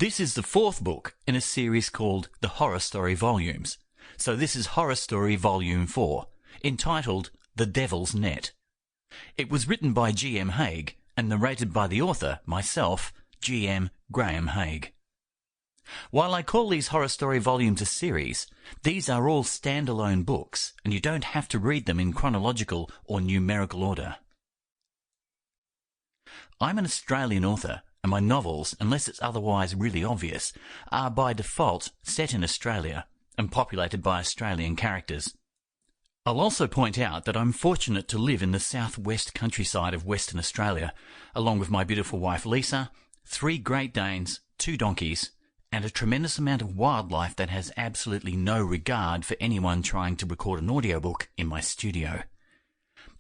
This is the fourth book in a series called The Horror Story Volumes. So this is Horror Story Volume 4, entitled The Devil's Net. It was written by G.M.Hague and narrated by the author, myself, G.M.Hague. While I call these horror story volumes a series, these are all standalone books, and you don't have to read them in chronological or numerical order. I'm an Australian author, and my novels, unless it's otherwise really obvious, are by default set in Australia and populated by Australian characters. I'll also point out that I'm fortunate to live in the southwest countryside of Western Australia, along with my beautiful wife Lisa, 3 Great Danes, 2 donkeys, and a tremendous amount of wildlife that has absolutely no regard for anyone trying to record an audiobook in my studio.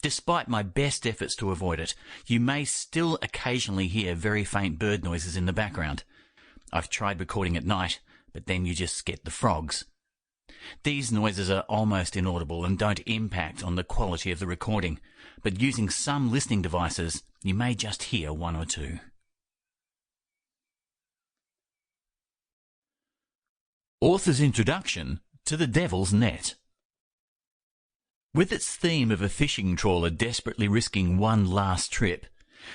Despite my best efforts to avoid it, you may still occasionally hear very faint bird noises in the background. I've tried recording at night, but then you just get the frogs. These noises are almost inaudible and don't impact on the quality of the recording, but using some listening devices, you may just hear 1 or 2. Author's Introduction to The Devil's Net. With its theme of a fishing trawler desperately risking one last trip,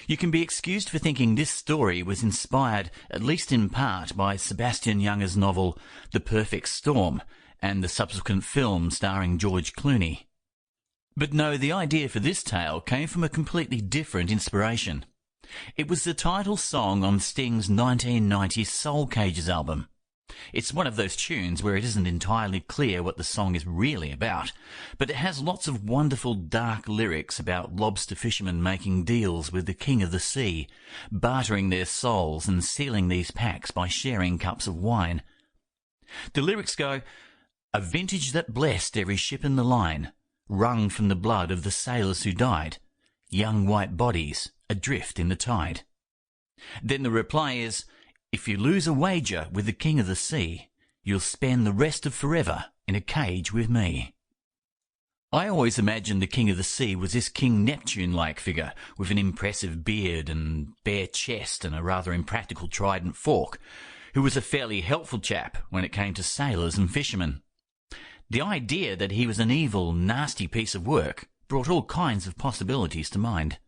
you can be excused for thinking this story was inspired, at least in part, by Sebastian Junger's novel The Perfect Storm and the subsequent film starring George Clooney. But no, the idea for this tale came from a completely different inspiration. It was the title song on Sting's 1990 Soul Cages album. It's one of those tunes where it isn't entirely clear what the song is really about, but it has lots of wonderful dark lyrics about lobster fishermen making deals with the king of the sea, bartering their souls and sealing these pacts by sharing cups of wine. The lyrics go, "A vintage that blessed every ship in the line, wrung from the blood of the sailors who died, young white bodies adrift in the tide." Then the reply is, "If you lose a wager with the king of the sea, you'll spend the rest of forever in a cage with me." I always imagined the king of the sea was this King Neptune-like figure with an impressive beard and bare chest and a rather impractical trident fork, who was a fairly helpful chap when it came to sailors and fishermen. The idea that he was an evil, nasty piece of work brought all kinds of possibilities to mind.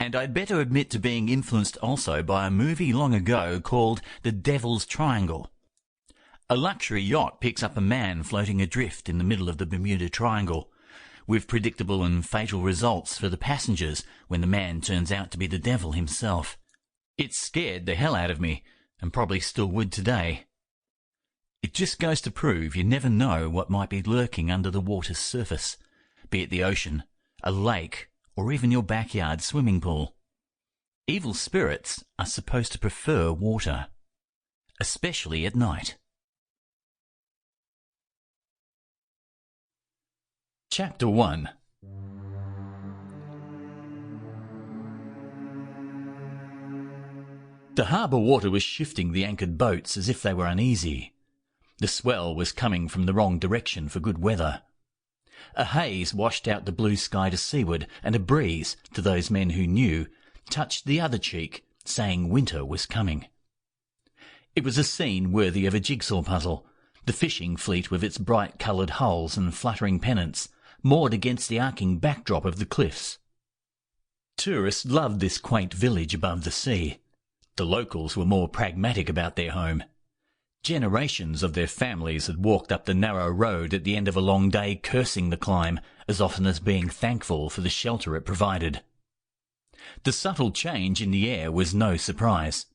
And I'd better admit to being influenced also by a movie long ago called The Devil's Triangle. A luxury yacht picks up a man floating adrift in the middle of the Bermuda Triangle, with predictable and fatal results for the passengers when the man turns out to be the devil himself. It scared the hell out of me, and probably still would today. It just goes to prove you never know what might be lurking under the water's surface, be it the ocean, a lake, or even your backyard swimming pool. Evil spirits are supposed to prefer water, especially at night. Chapter 1. The harbour water was shifting the anchored boats as if they were uneasy. The swell was coming from the wrong direction for good weather. A haze washed out the blue sky to seaward, and a breeze, to those men who knew, touched the other cheek, saying winter was coming. It was a scene worthy of a jigsaw puzzle, the fishing fleet with its bright-coloured hulls and fluttering pennants, moored against the arcing backdrop of the cliffs. Tourists loved this quaint village above the sea. The locals were more pragmatic about their home. Generations of their families had walked up the narrow road at the end of a long day cursing the climb, as often as being thankful for the shelter it provided. The subtle change in the air was no surprise.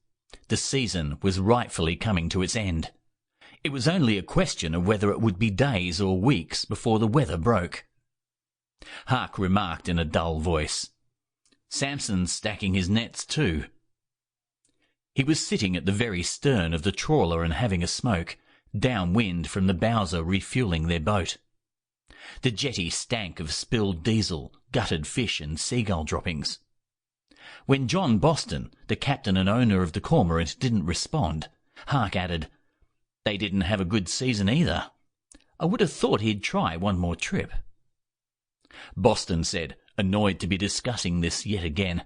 The season was rightfully coming to its end. It was only a question of whether it would be days or weeks before the weather broke. Hark remarked in a dull voice, "Samson's stacking his nets too." He was sitting at the very stern of the trawler and having a smoke, downwind from the bowser refuelling their boat. The jetty stank of spilled diesel, gutted fish and seagull droppings. When John Boston, the captain and owner of the Cormorant, didn't respond, Hark added, "They didn't have a good season either. I would have thought he'd try one more trip." Boston said, annoyed to be discussing this yet again,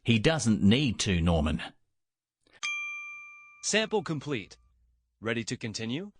"He doesn't need to, Norman." Sample complete. Ready to continue?